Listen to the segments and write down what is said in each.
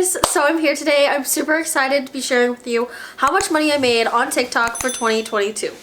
guys, so I'm here today. I'm super excited to be sharing with you how much money I made on TikTok for 2022.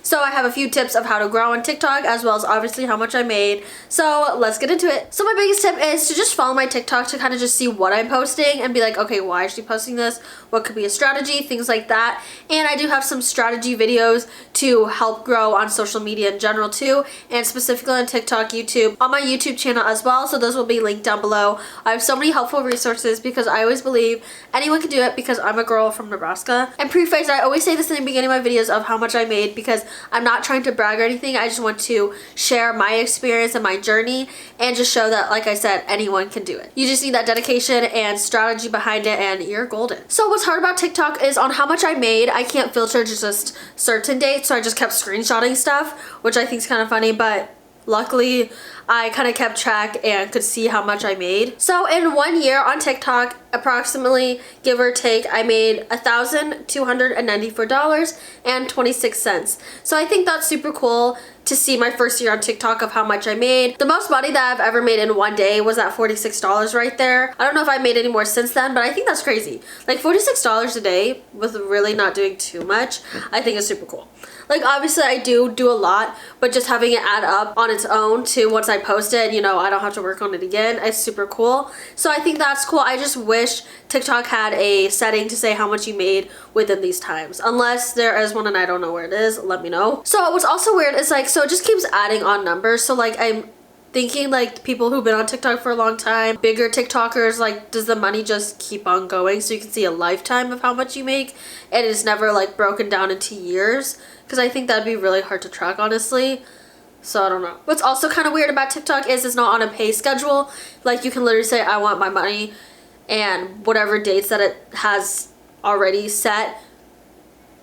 So I have a few tips of how to grow on TikTok, as well as obviously how much I made. So let's get into it. So my biggest tip is to just follow my TikTok to kind of just see what I'm posting and be like, okay, why is she posting this? What could be a strategy? Things like that. And I do have some strategy videos to help grow on social media in general too, and specifically on TikTok, YouTube, on my YouTube channel as well. So those will be linked down below. I have so many helpful resources because I always believe anyone can do it because I'm a girl from Nebraska. And preface, I always say this in the beginning of my videos of how much I made because I'm not trying to brag or anything. I just want to share my experience and my journey and just show that, like I said, anyone can do it. You just need that dedication and strategy behind it and you're golden. So what's hard about TikTok is on how much I made, I can't filter just certain dates, so I just kept screenshotting stuff, which I think is kind of funny, but luckily I kind of kept track and could see how much I made. So in 1 year on TikTok, approximately, give or take, I made $1,294.26. So I think that's super cool to see my first year on TikTok of how much I made. The most money that I've ever made in one day was that $46 right there. I don't know if I made any more since then, but I think that's crazy. Like $46 a day with really not doing too much, I think is super cool. Like obviously I do a lot, but just having it add up on its own to once I post it, you know, I don't have to work on it again, it's super cool. So I think that's cool. I just wish TikTok had a setting to say how much you made within these times. Unless there is one and I don't know where it is, let me know. So what's also weird is like, so it just keeps adding on numbers. So like I'm thinking like people who've been on TikTok for a long time, bigger TikTokers, like does the money just keep on going so you can see a lifetime of how much you make and it's never like broken down into years? Because I think that'd be really hard to track, honestly. So I don't know. What's also kind of weird about TikTok is it's not on a pay schedule. Like you can literally say I want my money, and whatever dates that it has already set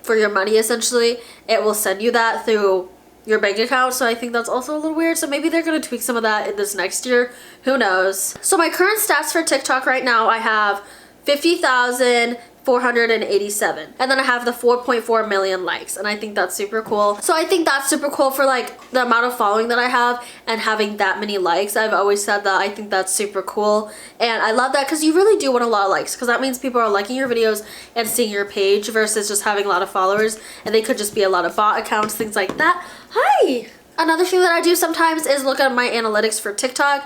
for your money, essentially, it will send you that through your bank account. So I think that's also a little weird. So maybe they're going to tweak some of that in this next year. Who knows? So my current stats for TikTok right now, I have 50,487, and then I have the 4.4 million likes, and I think that's super cool. So I think that's super cool for like the amount of following that I have and having that many likes. I've always said that I think that's super cool, and I love that because you really do want a lot of likes, because that means people are liking your videos and seeing your page versus just having a lot of followers, and they could just be a lot of bot accounts, things like that. Hi! Another thing that I do sometimes is look at my analytics for TikTok.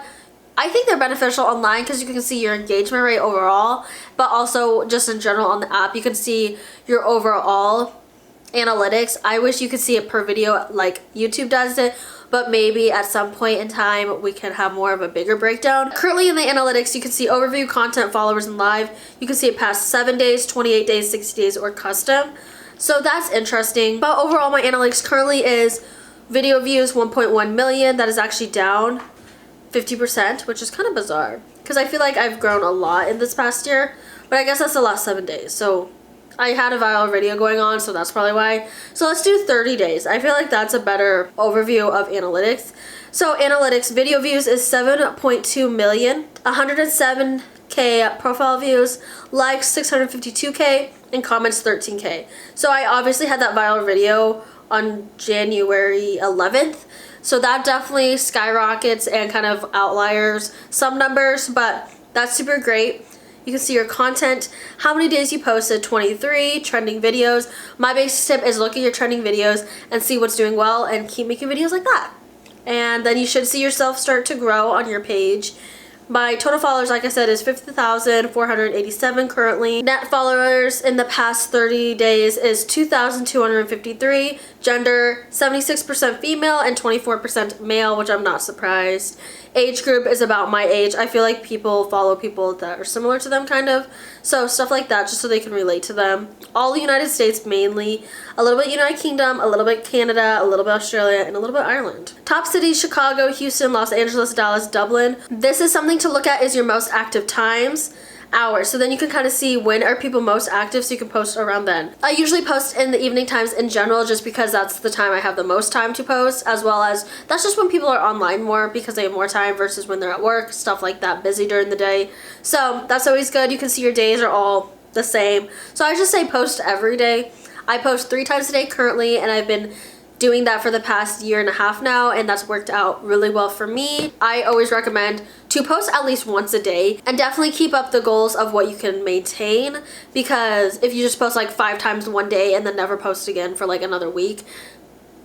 I think they're beneficial online because you can see your engagement rate overall, but also just in general on the app, you can see your overall analytics. I wish you could see it per video like YouTube does it, but maybe at some point in time we can have more of a bigger breakdown. Currently in the analytics, you can see overview, content, followers, and live. You can see it past 7 days, 28 days, 60 days, or custom. So that's interesting. But overall, my analytics currently is video views 1.1 million. That is actually down 50%, which is kind of bizarre because I feel like I've grown a lot in this past year, but I guess that's the last 7 days. So I had a viral video going on, so that's probably why. So let's do 30 days. I feel like that's a better overview of analytics. So analytics, video views is 7.2 million, 107K profile views, likes 652K, and comments 13K. So I obviously had that viral video on January 11th. So that definitely skyrockets and kind of outliers some numbers, but that's super great. You can see your content, how many days you posted, 23, trending videos. My basic tip is look at your trending videos and see what's doing well and keep making videos like that. And then you should see yourself start to grow on your page. My total followers, like I said, is 50,487 currently. Net followers in the past 30 days is 2,253. Gender, 76% female and 24% male, which I'm not surprised. Age group is about my age. I feel like people follow people that are similar to them, kind of. So stuff like that, just so they can relate to them. All the United States mainly. A little bit United Kingdom, a little bit Canada, a little bit Australia, and a little bit Ireland. Top cities, Chicago, Houston, Los Angeles, Dallas, Dublin. This is something to look at is your most active times. Hours, so then you can kind of see when are people most active, so you can post around then. I usually post in the evening times in general just because that's the time I have the most time to post, as well as that's just when people are online more because they have more time versus when they're at work, stuff like that, busy during the day. So that's always good. You can see your days are all the same. So I just say post every day. I post 3 times a day currently, and I've been doing that for the past year and a half now, and that's worked out really well for me. I always recommend to post at least once a day, and definitely keep up the goals of what you can maintain, because if you just post like 5 times one day and then never post again for like another week,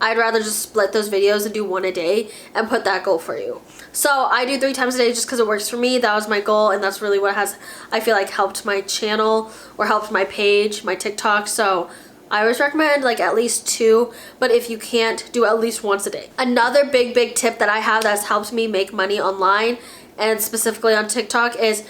I'd rather just split those videos and do 1 a day and put that goal for you. So I do 3 times a day just because it works for me. That was my goal, and that's really what has, I feel like, helped my channel or helped my page, my TikTok. So I always recommend like at least 2, but if you can't, do at least once a day. Another big tip that I have that's helped me make money online, and specifically on TikTok, is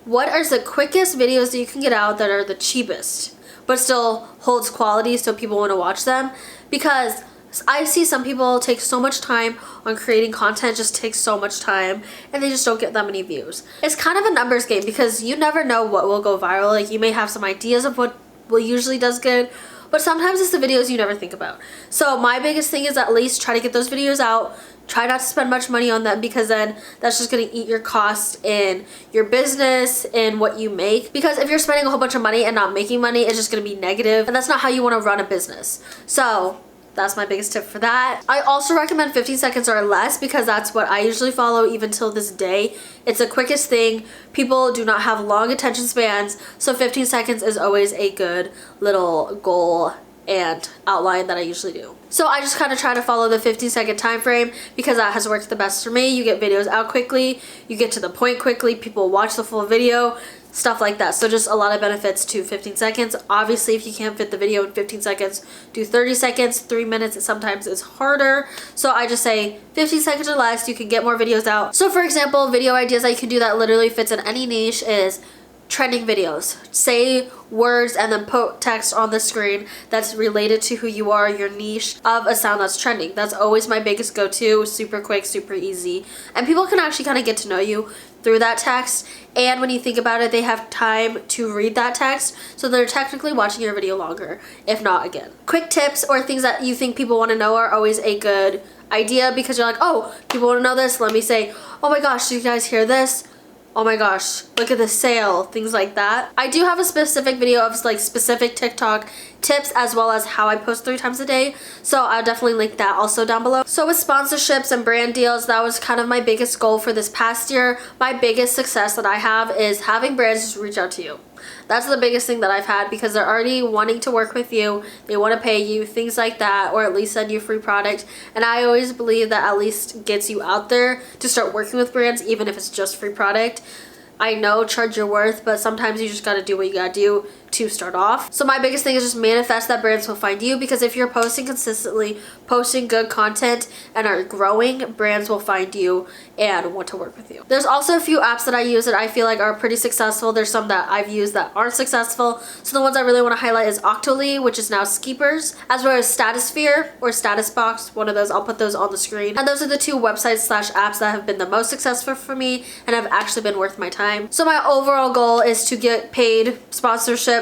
what are the quickest videos that you can get out that are the cheapest but still holds quality so people want to watch them. Because I see some people take so much time on creating content, just takes so much time, and they just don't get that many views. It's kind of a numbers game because you never know what will go viral. Like, you may have some ideas of what usually does good, but sometimes it's the videos you never think about. So my biggest thing is at least try to get those videos out. Try not to spend much money on them, because then that's just going to eat your cost in your business and what you make. Because if you're spending a whole bunch of money and not making money, it's just going to be negative, and that's not how you want to run a business. So that's my biggest tip for that. I also recommend 15 seconds or less, because that's what I usually follow even till this day. It's the quickest thing. People do not have long attention spans, so 15 seconds is always a good little goal and outline that I usually do. So I just kind of try to follow the 15-second time frame, because that has worked the best for me. You get videos out quickly, you get to the point quickly, people watch the full video, stuff like that. So just a lot of benefits to 15 seconds. Obviously, if you can't fit the video in 15 seconds, do 30 seconds. 3 minutes sometimes is harder. So I just say 15 seconds or less, you can get more videos out. So for example, video ideas that you can do that literally fits in any niche is trending videos. Say words and then put text on the screen that's related to who you are, your niche, of a sound that's trending. That's always my biggest go-to. Super quick, super easy, and people can actually kind of get to know you through that text. And when you think about it, they have time to read that text, so they're technically watching your video longer, if not again. Quick tips or things that you think people want to know are always a good idea, because you're like, oh, people want to know this, let me say, oh my gosh, did you guys hear this? Oh my gosh, look at the sale, things like that. I do have a specific video of like specific TikTok tips, as well as how I post 3 times a day, so I'll definitely link that also down below. So with sponsorships and brand deals, that was kind of my biggest goal for this past year. My biggest success that I have is having brands just reach out to you. That's the biggest thing that I've had, because they're already wanting to work with you, they want to pay you, things like that, or at least send you free product. And I always believe that at least gets you out there to start working with brands, even if it's just free product. I know, charge your worth, but sometimes you just gotta do what you gotta do to start off. So my biggest thing is just manifest that brands will find you, because if you're posting consistently, posting good content, and are growing, brands will find you and want to work with you. There's also a few apps that I use that I feel like are pretty successful. There's some that I've used that aren't successful. So the ones I really want to highlight is Octoly, which is now Skeepers, as well as Statusphere or Statusbox. One of those, I'll put those on the screen. And those are the 2 websites / apps that have been the most successful for me and have actually been worth my time. So my overall goal is to get paid sponsorships,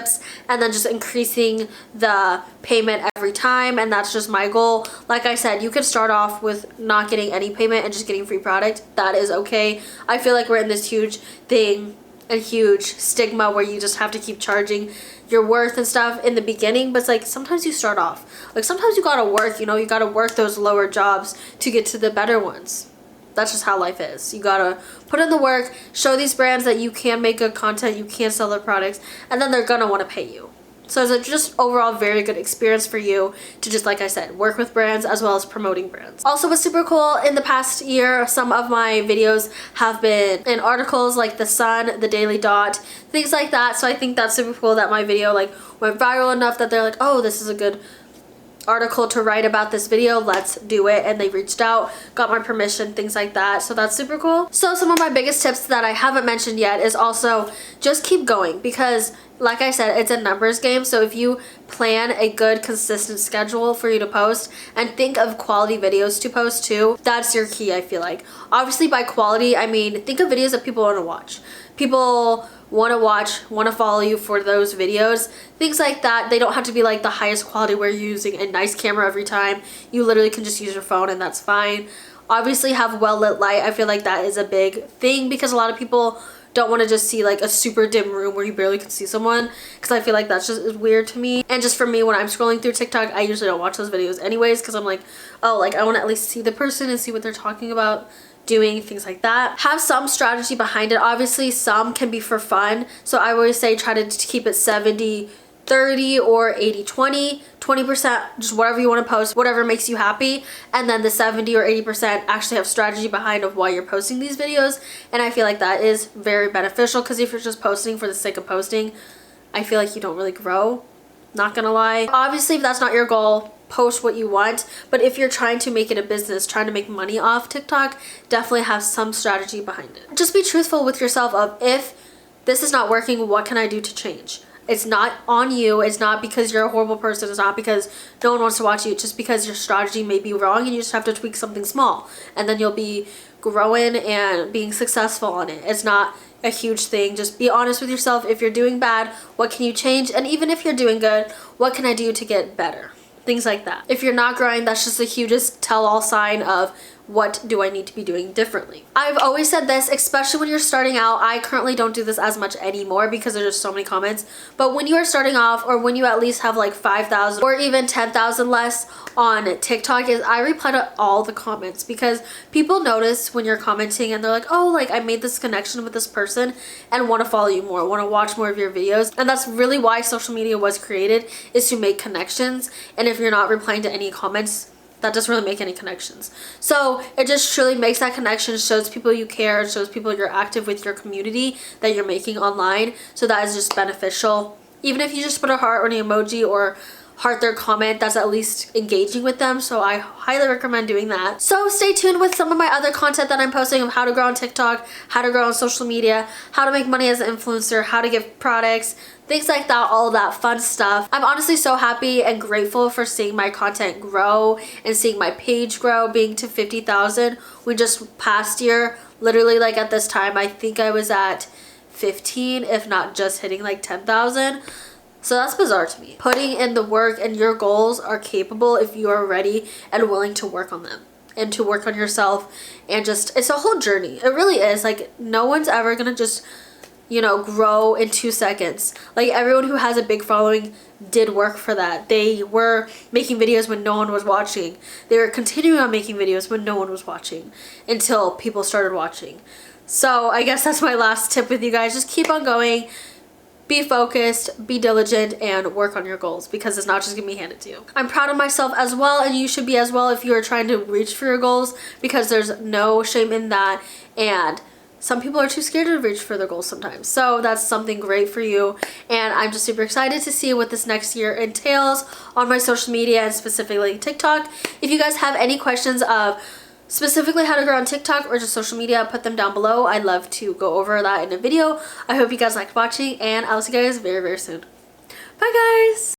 and then just increasing the payment every time, and that's just my goal. Like I said, you could start off with not getting any payment and just getting free product. That is okay. I feel like we're in this huge thing, a huge stigma where you just have to keep charging your worth and stuff in the beginning, but it's like sometimes you start off, like sometimes you gotta work, you know, you gotta work those lower jobs to get to the better ones. That's just how life is. You gotta put in the work, show these brands that you can make good content, you can sell their products, and then they're gonna want to pay you. So it's a just overall very good experience for you to just, like I said, work with brands as well as promoting brands. Also, what's super cool, in the past year, some of my videos have been in articles like The Sun, The Daily Dot, things like that. So I think that's super cool that my video like went viral enough that they're like, oh, this is a good article to write about this video, let's do it. And they reached out, got my permission, things like that. So that's super cool. So some of my biggest tips that I haven't mentioned yet is also just keep going, because like I said, it's a numbers game. So if you plan a good consistent schedule for you to post, and think of quality videos to post too, that's your key. I feel like, obviously by quality I mean think of videos that people want to watch. People want to watch, want to follow you for those videos, things like that. They don't have to be like the highest quality where you're using a nice camera every time. You literally can just use your phone and that's fine. Obviously have well lit light. I feel like that is a big thing, because a lot of people don't want to just see like a super dim room where you barely can see someone, because I feel like that's just weird to me. And just for me, when I'm scrolling through TikTok, I usually don't watch those videos anyways, because I'm like, oh, like I want to at least see the person and see what they're talking about, doing things like that. Have some strategy behind it. Obviously some can be for fun, so I always say try to keep it 70-30 or 80-20. 20% just whatever you want to post, whatever makes you happy, and then the 70 or 80% actually have strategy behind of why you're posting these videos. And I feel like that is very beneficial, because if you're just posting for the sake of posting, I feel like you don't really grow, not gonna lie. Obviously if that's not your goal, post what you want, but if you're trying to make it a business, trying to make money off TikTok, definitely have some strategy behind it. Just be truthful with yourself of, if this is not working, what can I do to change? It's not on you. It's not because you're a horrible person. It's not because no one wants to watch you. It's just because your strategy may be wrong, and you just have to tweak something small, and then you'll be growing and being successful on it. It's not a huge thing. Just be honest with yourself. If you're doing bad, what can you change? And even if you're doing good, what can I do to get better? Things like that. If you're not growing, that's just the hugest tell-all sign of, what do I need to be doing differently? I've always said this, especially when you're starting out. I currently don't do this as much anymore because there's just so many comments. But when you are starting off, or when you at least have like 5,000 or even 10,000 less on TikTok, is I reply to all the comments, because people notice when you're commenting and they're like, oh, like I made this connection with this person and want to follow you more, want to watch more of your videos. And that's really why social media was created, is to make connections. And if you're not replying to any comments, that doesn't really make any connections. So it just truly makes that connection, shows people you care, shows people you're active with your community that you're making online. So that is just beneficial. Even if you just put a heart or an emoji or heart their comment, that's at least engaging with them. So I highly recommend doing that. So stay tuned with some of my other content that I'm posting of how to grow on TikTok, how to grow on social media, how to make money as an influencer, how to give products, things like that, all that fun stuff. I'm honestly so happy and grateful for seeing my content grow and seeing my page grow, being to 50,000. We just past year, literally like at this time, I think I was at 15, if not just hitting like 10,000. So that's bizarre to me. Putting in the work, and your goals are capable if you are ready and willing to work on them and to work on yourself. And just, it's a whole journey. It really is. Like, no one's ever gonna just, you know, grow in 2 seconds. Like, everyone who has a big following did work for that. They were making videos when no one was watching. They were continuing on making videos when no one was watching, until people started watching. So I guess that's my last tip with you guys. Just keep on going. Be focused, be diligent, and work on your goals, because it's not just gonna be handed to you. I'm proud of myself as well, and you should be as well if you are trying to reach for your goals, because there's no shame in that. And some people are too scared to reach for their goals sometimes. So that's something great for you. And I'm just super excited to see what this next year entails on my social media, and specifically TikTok. If you guys have any questions of specifically how to grow on TikTok or just social media, put them down below. I'd love to go over that in a video. I hope you guys liked watching, and I'll see you guys very, very soon. Bye guys!